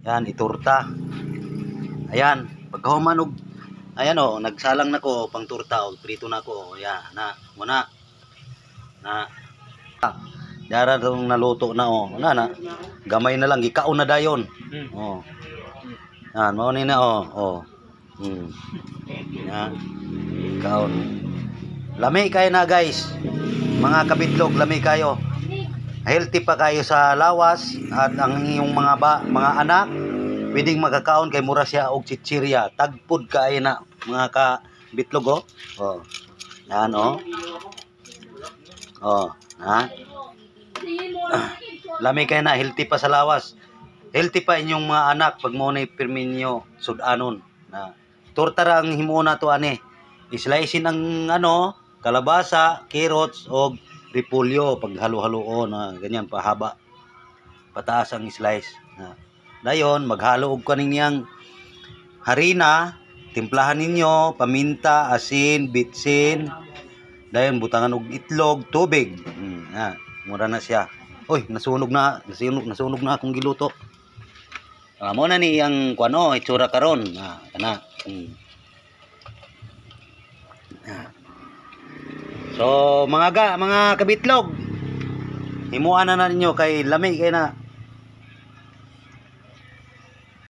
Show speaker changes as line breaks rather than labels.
Yan, iturta. Ayan, pagkahuman og ayan oh, nagsalang na ko pang turta og prito na ko. Ayan, na muna. Na dara tong naluto na oh. Na. Gamay na lang gikaon na dayon. Oh. Yan, mao ni na oh. Oh. Yan. Kaon. Lami kayo na guys. Mga kabitlog, lami kayo. Healthy pa kayo sa lawas at ang iyong mga anak pwedeng makakaon kay mura siya og chichirya. Tagpud kayo na mga kabitlog oh. Oh. Yan oh. Oh, ha? Lami kayo na, healthy pa sa lawas. Healthy pa inyong mga anak pag mo na pirminyo sudanon na torta ra ang himuon nato ani. Islicein ang kalabasa, carrots og repolyo pag halo-haloon na ganyan pahaba. Pataas ang slice. Dayon maghalo og kaniyang harina, timplahan ninyo, paminta, asin, bitsin. Dayon butangan og itlog, tubig. Mura na siya. Oy, nasunog na akong giluto. Mo na ni ang kuano itsura karon. Kana. So mga kabitlog, himuan na ninyo kay lami kay na